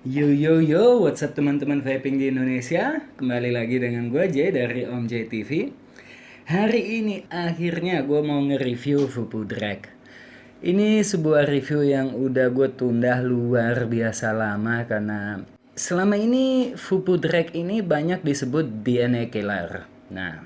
Yo yo yo, what's up teman-teman vaping di Indonesia? Kembali lagi dengan gue Jay dari Om J TV. Hari ini akhirnya gue mau nge-review Fupu Drag. Ini sebuah review yang udah gue tunda luar biasa lama karena selama ini Fupu Drag ini banyak disebut DNA killer. Nah,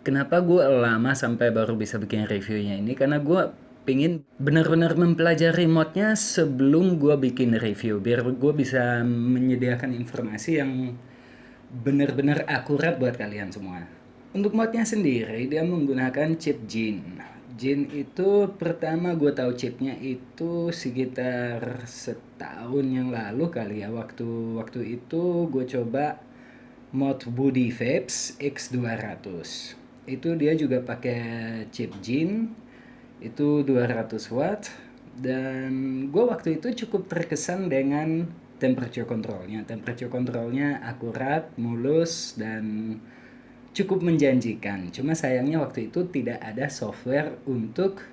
kenapa gue lama sampai baru bisa bikin reviewnya ini? Karena gue pingin benar-benar mempelajari modnya sebelum gue bikin review. Biar gue bisa menyediakan informasi yang benar-benar akurat buat kalian semua. Untuk modnya sendiri, dia menggunakan chip Jin. Jin itu pertama gue tahu chipnya itu sekitar setahun yang lalu kali ya. Waktu itu gue coba mod Woody Vapes X200. Itu dia juga pakai chip Jin, itu 200 watt, dan gue waktu itu cukup terkesan dengan temperature controlnya. Temperature controlnya akurat, mulus, dan cukup menjanjikan. Cuma sayangnya waktu itu tidak ada software untuk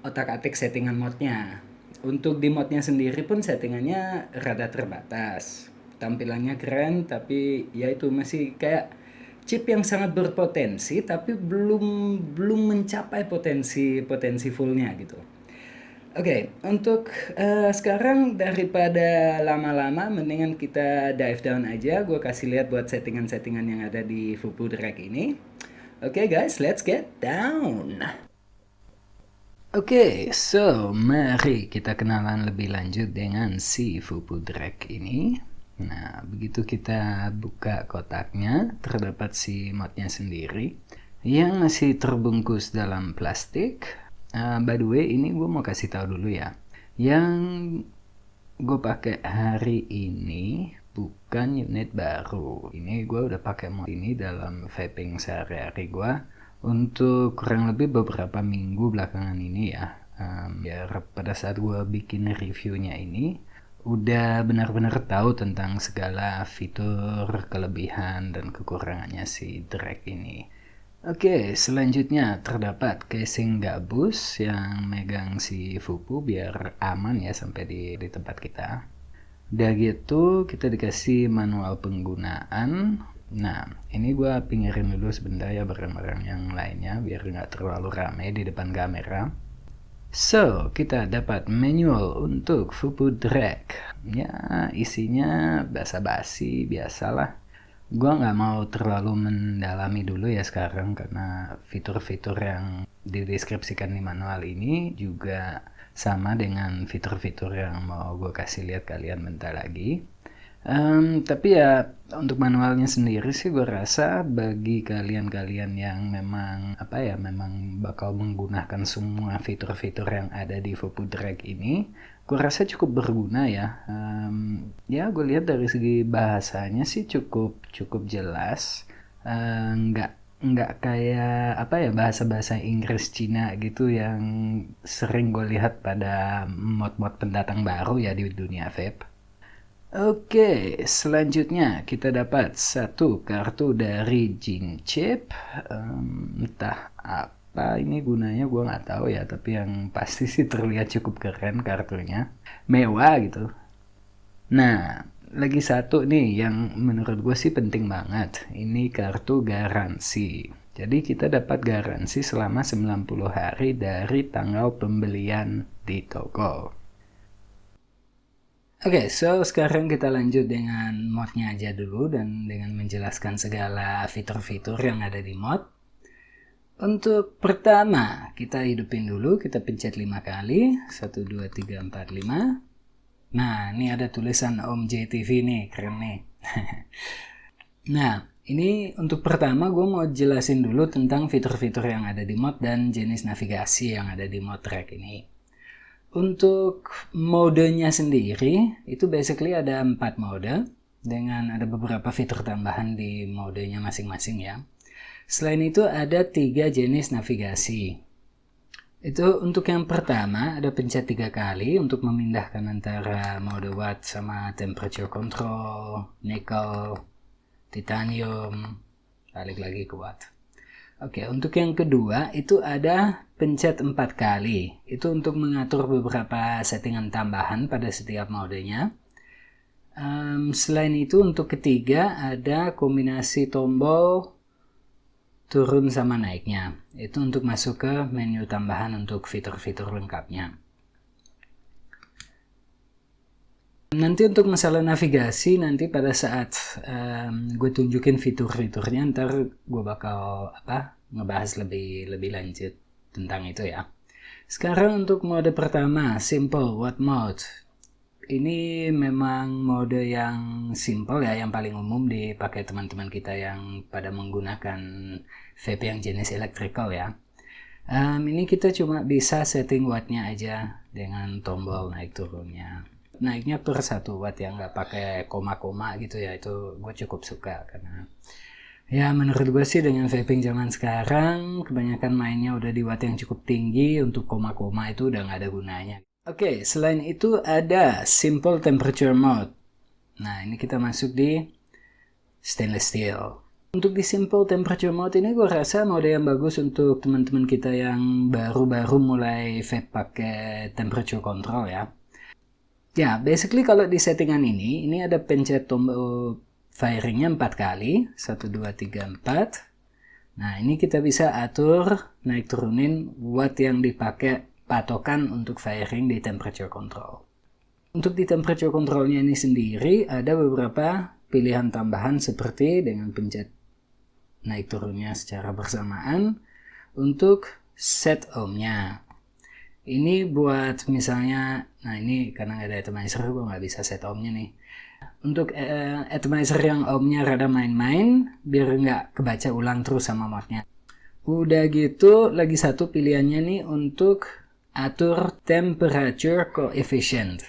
otak-atik settingan modnya. Untuk di modnya sendiri pun settingannya rada terbatas. Tampilannya keren, tapi ya itu masih kayak chip yang sangat berpotensi, tapi belum mencapai potensi fullnya gitu. Oke, untuk sekarang daripada lama-lama, mendingan kita dive down aja. Gue kasih lihat buat settingan-settingan yang ada di Fupu Drag ini. Oke guys, let's get down. Oke, so mari kita kenalan lebih lanjut dengan si Fupu Drag ini. Nah, begitu kita buka kotaknya, terdapat si modnya sendiri yang masih terbungkus dalam plastik. By the way, ini gue mau kasih tahu dulu ya. Yang gue pakai hari ini bukan unit baru. Ini gue udah pakai mod ini dalam vaping sehari-hari gue untuk kurang lebih beberapa minggu belakangan ini ya. Biar pada saat gue bikin reviewnya ini udah benar-benar tahu tentang segala fitur, kelebihan, dan kekurangannya si drag ini. Oke, selanjutnya terdapat casing gabus yang megang si Fupu biar aman ya sampai di tempat kita. Udah gitu kita dikasih manual penggunaan. Nah, ini gue pinggirin dulu sebentar ya barang-barang yang lainnya biar nggak terlalu ramai di depan kamera. So, kita dapat manual untuk Fupu Drag. Ya, isinya basa-basi biasalah. Gua nggak mau terlalu mendalami dulu ya sekarang karena fitur-fitur yang dideskripsikan di manual ini juga sama dengan fitur-fitur yang mau gue kasih lihat kalian bentar lagi. Tapi ya untuk manualnya sendiri sih gue rasa bagi kalian-kalian yang memang bakal menggunakan semua fitur-fitur yang ada di Fupu Drag ini, gue rasa cukup berguna ya. Ya gue lihat dari segi bahasanya sih cukup jelas. Nggak kayak bahasa-bahasa Inggris Cina gitu yang sering gue lihat pada mod-mod pendatang baru ya di dunia vape. Oke, selanjutnya kita dapat satu kartu dari Jin Chip. Entah apa ini gunanya gue nggak tahu ya, tapi yang pasti sih terlihat cukup keren kartunya, mewah gitu. Nah, lagi satu nih yang menurut gue sih penting banget. Ini kartu garansi. Jadi kita dapat garansi selama 90 hari dari tanggal pembelian di toko. Oke, so sekarang kita lanjut dengan modnya aja dulu dan dengan menjelaskan segala fitur-fitur yang ada di mod. Untuk pertama, kita hidupin dulu, kita pencet 5 kali, 1, 2, 3, 4, 5. Nah, ini ada tulisan Om JTV nih, keren nih. Nah, ini untuk pertama gue mau jelasin dulu tentang fitur-fitur yang ada di mod dan jenis navigasi yang ada di mod track ini. Untuk modenya sendiri, itu basically ada 4 mode, dengan ada beberapa fitur tambahan di modenya masing-masing ya. Selain itu ada 3 jenis navigasi. Itu untuk yang pertama, ada pencet 3 kali untuk memindahkan antara mode watt sama temperature control, nickel, titanium, balik lagi ke watt. Oke, untuk yang kedua itu ada pencet 4 kali. Itu untuk mengatur beberapa settingan tambahan pada setiap modenya. Selain itu untuk ketiga ada kombinasi tombol turun sama naiknya. Itu untuk masuk ke menu tambahan untuk fitur-fitur lengkapnya. Nanti untuk masalah navigasi, nanti pada saat gue tunjukin fitur-fiturnya, ntar gue bakal ngebahas lebih lanjut tentang itu ya. Sekarang untuk mode pertama, simple what mode. Ini memang mode yang simple ya, yang paling umum dipakai teman-teman kita yang pada menggunakan vape yang jenis electrical ya. Ini kita cuma bisa setting wattnya aja dengan tombol naik turunnya. Naiknya per 1 watt ya, nggak pakai koma-koma gitu ya, itu gue cukup suka karena ya menurut gue sih dengan vaping zaman sekarang kebanyakan mainnya udah di watt yang cukup tinggi, untuk koma-koma itu udah nggak ada gunanya. Oke, selain itu ada simple temperature mode. Nah, ini kita masuk di stainless steel. Untuk di simple temperature mode ini gue rasa mode yang bagus untuk teman-teman kita yang baru-baru mulai vape pakai temperature control ya. Ya, basically kalau di settingan ini ada pencet tombol firingnya 4 kali. 1, 2, 3, 4. Nah, ini kita bisa atur naik turunin watt yang dipakai patokan untuk firing di temperature control. Untuk di temperature controlnya ini sendiri ada beberapa pilihan tambahan seperti dengan pencet naik turunnya secara bersamaan untuk set ohmnya. Ini buat misalnya, nah ini karena ada atomizer gue nggak bisa set ohmnya nih. Untuk atomizer yang ohmnya rada main-main biar nggak kebaca ulang terus sama modnya. Udah gitu lagi satu pilihannya nih untuk atur temperature coefficient.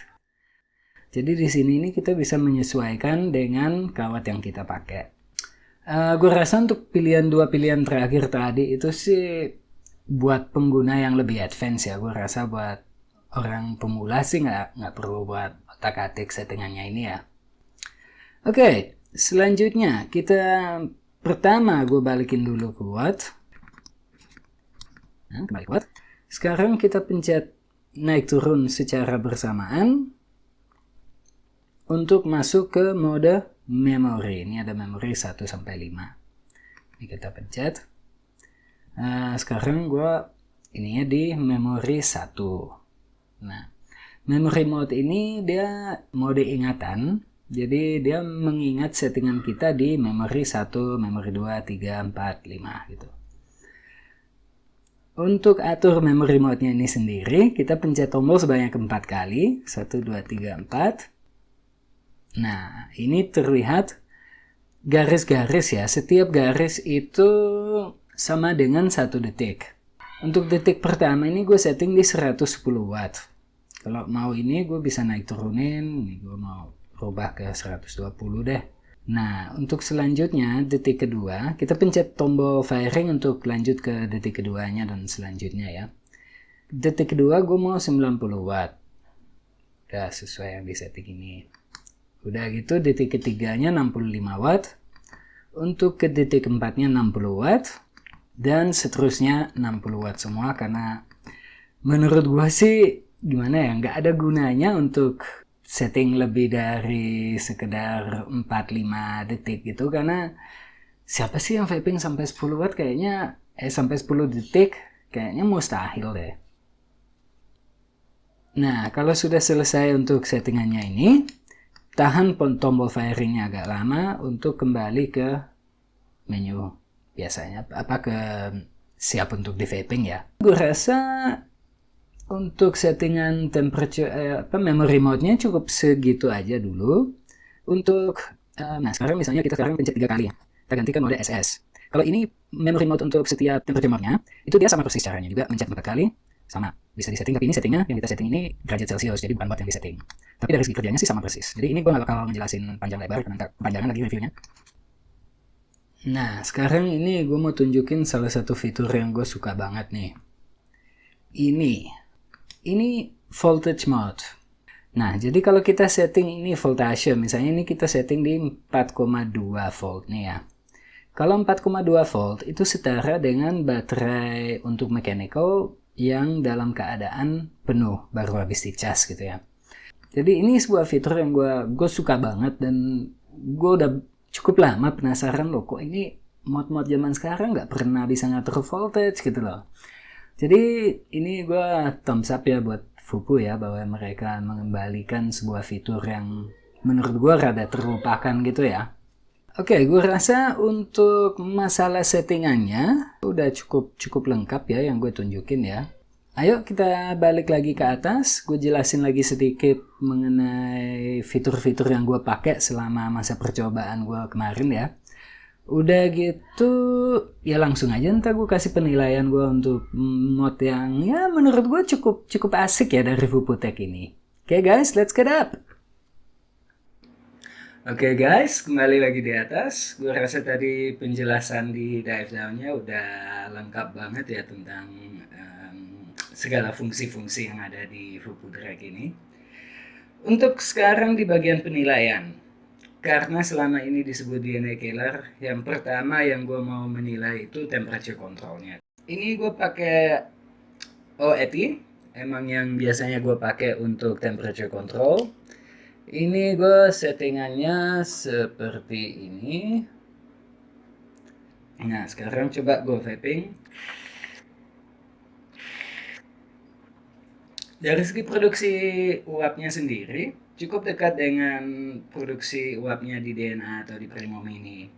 Jadi di sini nih kita bisa menyesuaikan dengan kawat yang kita pakai. Gue rasa untuk dua pilihan terakhir tadi itu sih buat pengguna yang lebih advance ya. Gue rasa buat orang pemula sih nggak perlu buat otak-atik settingannya ini ya. Oke, selanjutnya kita pertama gue balikin dulu ke watt. Nah, kembali ke watt. Sekarang kita pencet naik turun secara bersamaan untuk masuk ke mode memory. Ini ada memory 1-5. Ini kita pencet. Sekarang ininya di memory 1. Nah, memory mode ini dia mode ingatan. Jadi dia mengingat settingan kita di memory 1, memory 2, 3, 4, 5 gitu. Untuk atur memory mode-nya ini sendiri, kita pencet tombol sebanyak 4 kali. 1, 2, 3, 4. Nah, ini terlihat garis-garis ya. Setiap garis itu sama dengan 1 detik. Untuk detik pertama ini gue setting di 110 watt. Kalau mau ini gue bisa naik turunin. Ini gue mau rubah ke 120 deh. Nah, untuk selanjutnya detik kedua, kita pencet tombol firing untuk lanjut ke detik keduanya dan selanjutnya ya. Detik kedua gue mau 90 watt. Udah sesuai yang di setting ini. Udah gitu detik ketiganya 65 watt. Untuk ke detik keempatnya 60 watt. Dan seterusnya 60 watt semua karena menurut gue sih gimana ya, nggak ada gunanya untuk setting lebih dari sekedar 4-5 detik gitu karena siapa sih yang vaping sampai 10 watt kayaknya sampai 10 detik kayaknya mustahil deh. Nah, kalau sudah selesai untuk settingannya ini, tahan tombol firingnya agak lama untuk kembali ke menu biasanya ke siap untuk di vaping ya. Gue rasa untuk settingan temperature memory mode-nya cukup segitu aja dulu. Untuk nah sekarang misalnya kita sekarang pencet 3 kali. Kita gantikan mode SS. Kalau ini memory mode untuk setiap temperature mode-nya, itu dia sama persis caranya juga, pencet 4 kali sama. Bisa disetting, tapi ini settingnya yang kita setting ini derajat Celcius, jadi bukan watt yang disetting. Tapi dari segi kerjanya sih sama persis. Jadi ini gue nggak bakal ngejelasin panjang lebar karena kepanjangan lagi reviewnya. Nah, sekarang ini gue mau tunjukin salah satu fitur yang gue suka banget nih. Ini voltage mode. Nah, jadi kalau kita setting ini voltage, misalnya ini kita setting di 4,2 volt nih ya. Kalau 4,2 volt itu setara dengan baterai untuk mechanical yang dalam keadaan penuh, baru habis dicas gitu ya. Jadi ini sebuah fitur yang gue suka banget, dan gue udah cukup lama penasaran loh, kok ini mod-mod zaman sekarang nggak pernah bisa ngatur voltage gitu loh. Jadi ini gue thumbs up ya buat Fupu ya, bahwa mereka mengembalikan sebuah fitur yang menurut gue rada terlupakan gitu ya. Oke, gue rasa untuk masalah settingannya udah cukup lengkap ya yang gue tunjukin ya. Ayo kita balik lagi ke atas, gue jelasin lagi sedikit mengenai fitur-fitur yang gue pakai selama masa percobaan gue kemarin ya. Udah gitu, ya langsung aja ntar gue kasih penilaian gue untuk mod yang ya menurut gue cukup asik ya dari Fuputek ini. Oke guys, let's get up! Oke guys, kembali lagi di atas. Gue rasa tadi penjelasan di dive down-nya udah lengkap banget ya tentang segala fungsi-fungsi yang ada di Fupu Drag ini. Untuk sekarang di bagian penilaian, karena selama ini disebut DNA killer, yang pertama yang gue mau menilai itu temperature controlnya. Ini gue pakai OETI, emang yang biasanya gue pakai untuk temperature control. Ini gue settingannya seperti ini. Nah, sekarang coba gue vaping. Dari segi produksi uapnya sendiri, cukup dekat dengan produksi uapnya di DNA atau di Primo Mini.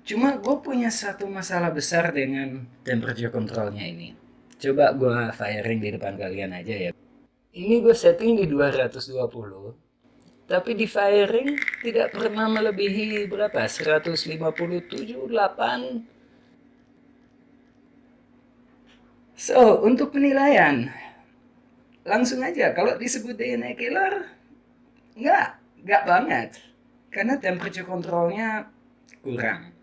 Cuma gue punya satu masalah besar dengan temperature controlnya ini. Coba gue firing di depan kalian aja ya. Ini gue setting di 220. Tapi di firing tidak pernah melebihi berapa? 157, 8. So, untuk penilaian, langsung aja. Kalau disebut DNA killer, nggak banget. Karena temperature controlnya kurang.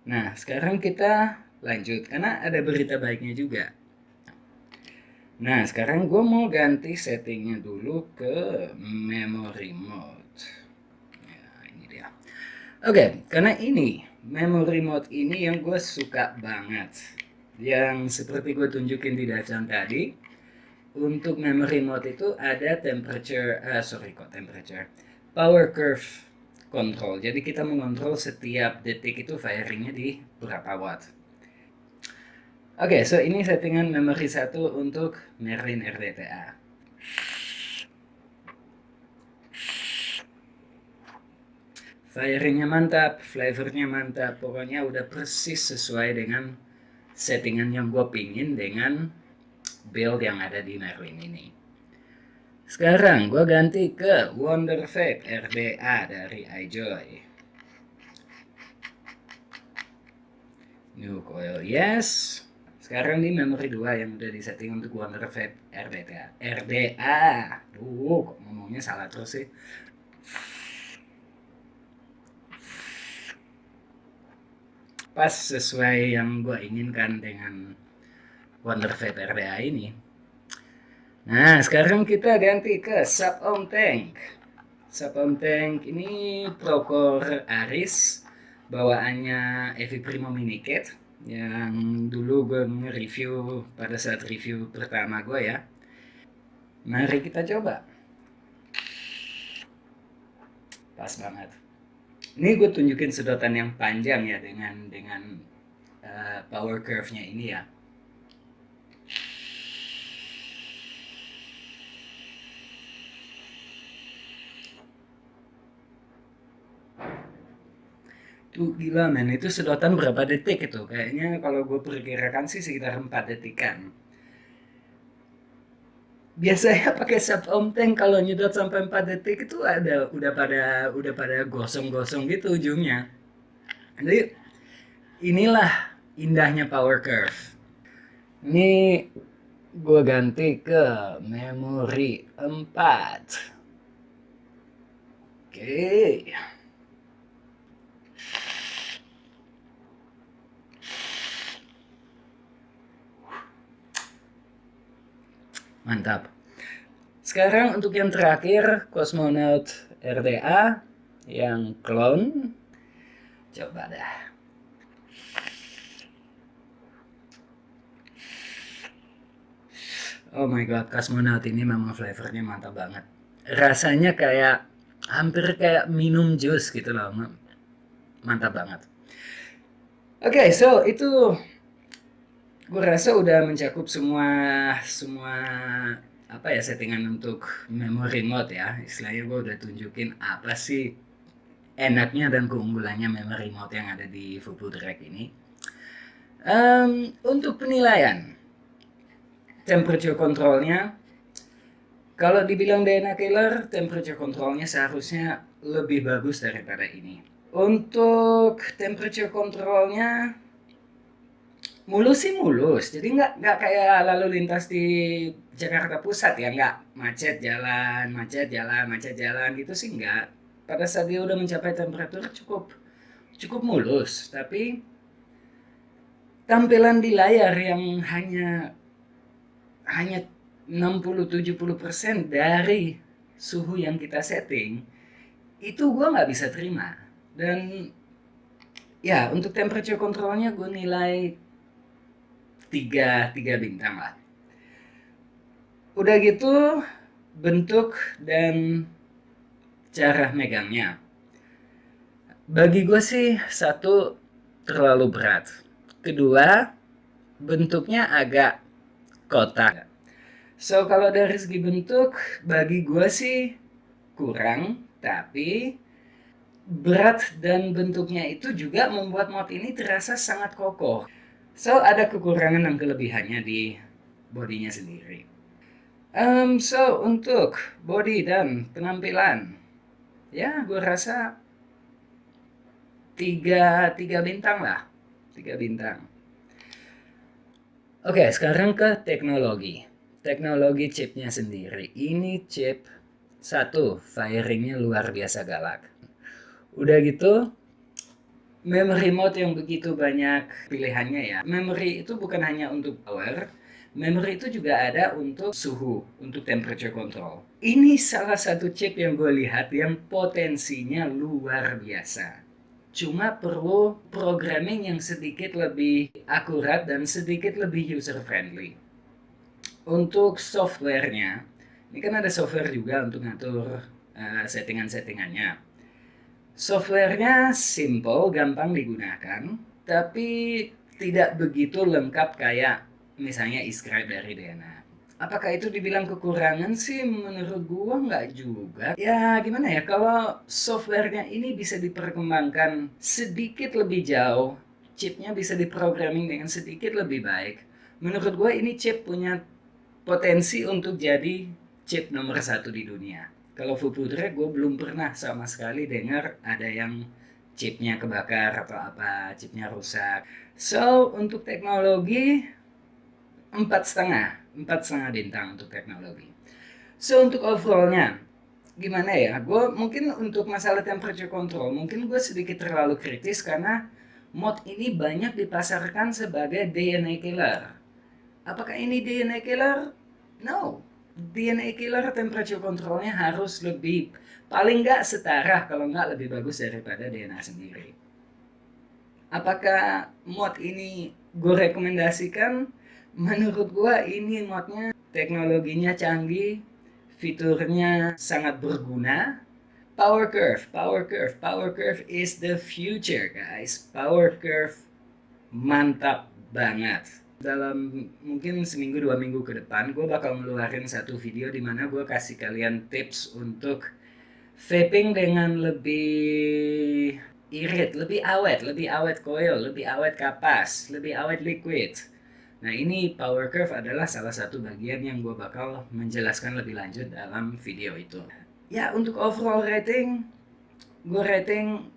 Nah, sekarang kita lanjut. Karena ada berita baiknya juga. Nah, sekarang gue mau ganti settingnya dulu ke memory mode. Ya, ini dia. Oke, karena ini memory mode ini yang gue suka banget. Yang seperti gue tunjukin di dashboard tadi, untuk memory mode itu ada power curve control. Jadi kita mengontrol setiap detik itu firingnya di berapa watt. Oke, so ini settingan memory 1 untuk Merlin RDTA. Firingnya mantap, flavornya mantap, pokoknya udah persis sesuai dengan settingan yang gue pingin dengan build yang ada di Merlin ini. Sekarang gue ganti ke Wonder Vape RDA dari iJoy. New coil yes. Sekarang di memory 2 yang udah disetting untuk Wonder Vape RDA. Kok ngomongnya salah terus sih. Pas sesuai yang gue inginkan dengan Wonder Vape RDA ini. Nah, sekarang kita ganti ke Sub-Ohm Tank. Sub-Ohm Tank ini Procore Aris, bawaannya Evi Primo Mini Cat, yang dulu gue nge-review pada saat review pertama gue ya. Mari kita coba. Pas banget. Ini gue tunjukin sedotan yang panjang ya dengan power curve-nya ini ya. Tuh gila men, itu sedotan berapa detik itu? Kayaknya kalau gue perkirakan sih sekitar 4 detikan. Biasanya pakai Sub-Ohm Tank kalau nyedot sampai 4 detik itu udah pada gosong-gosong gitu ujungnya. Jadi inilah indahnya power curve. Ini gue ganti ke memori 4. Oke. Mantap. Sekarang untuk yang terakhir, Cosmonaut RDA yang clone. Coba dah. Oh my god, Cosmonaut ini memang flavornya mantap banget. Rasanya kayak hampir kayak minum jus gitu loh. Mantap banget. Oke, so itu gue rasa udah mencakup semua semua apa ya settingan untuk memory mode ya. Istilahnya gue udah tunjukin apa sih enaknya dan keunggulannya memory mode yang ada di Fubu Direct ini. Untuk penilaian temperature controlnya, kalau dibilang DNA killer, temperature controlnya seharusnya lebih bagus daripada ini. Untuk temperature controlnya mulus sih mulus, jadi nggak kayak lalu lintas di Jakarta Pusat ya, nggak macet jalan, macet jalan, macet jalan gitu sih nggak. Pada saat dia udah mencapai temperatur cukup mulus, tapi tampilan di layar yang hanya 60-70% dari suhu yang kita setting, itu gue nggak bisa terima. Dan ya untuk temperature controlnya gue nilai 3 bintang lah. Udah gitu bentuk dan cara megangnya, bagi gue sih satu, terlalu berat. Kedua, bentuknya agak kotak. So kalau dari segi bentuk bagi gue sih kurang, tapi berat dan bentuknya itu juga membuat mod ini terasa sangat kokoh. So ada kekurangan dan kelebihannya di bodinya sendiri. So untuk body dan penampilan, ya gue rasa 3 bintang lah, 3 bintang. Oke, sekarang ke teknologi. Teknologi chipnya sendiri. Ini chip satu, firingnya luar biasa galak. Udah gitu, memory mode yang begitu banyak pilihannya ya. Memory itu bukan hanya untuk power, memory itu juga ada untuk suhu, untuk temperature control. Ini salah satu chip yang gue lihat yang potensinya luar biasa. Cuma perlu programming yang sedikit lebih akurat dan sedikit lebih user friendly. Untuk softwarenya, ini kan ada software juga untuk ngatur settingan-settingannya. Softwarenya simple, gampang digunakan, tapi tidak begitu lengkap kayak misalnya Scribe dari DNA. Apakah itu dibilang kekurangan sih? Menurut gua nggak juga. Ya gimana ya, kalau softwarenya ini bisa diperkembangkan sedikit lebih jauh, chipnya bisa diprogramming dengan sedikit lebih baik, menurut gua ini chip punya potensi untuk jadi chip nomor 1 di dunia. Kalau Fubu Direct gue belum pernah sama sekali dengar ada yang chipnya kebakar atau apa, chipnya rusak. So untuk teknologi 4,5 bintang untuk teknologi. So untuk overallnya gimana ya, gue mungkin untuk masalah temperature control mungkin gue sedikit terlalu kritis karena mod ini banyak dipasarkan sebagai DNA killer. Apakah ini DNA killer? No. DNA killer temperature controlnya harus lebih, paling nggak setara, kalau nggak lebih bagus daripada DNA sendiri. Apakah mod ini gue rekomendasikan? Menurut gue ini modnya teknologinya canggih, fiturnya sangat berguna. Power curve is the future guys. Power curve mantap banget. Dalam mungkin seminggu 2 minggu ke depan gue bakal ngeluarin satu video dimana gue kasih kalian tips untuk vaping dengan lebih irit, lebih awet coil, lebih awet kapas, lebih awet liquid. Nah ini power curve adalah salah satu bagian yang gue bakal menjelaskan lebih lanjut dalam video itu. Ya untuk overall rating, gue rating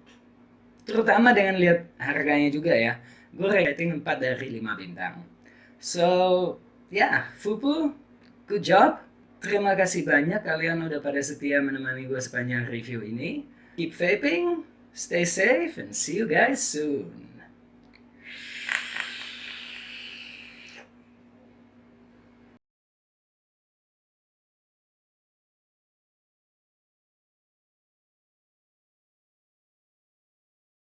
terutama dengan lihat harganya juga ya, gue rating 4 dari 5 bintang. So, ya, Fubu, good job. Terima kasih banyak kalian udah pada setia menemani gue sepanjang review ini. Keep vaping, stay safe, and see you guys soon.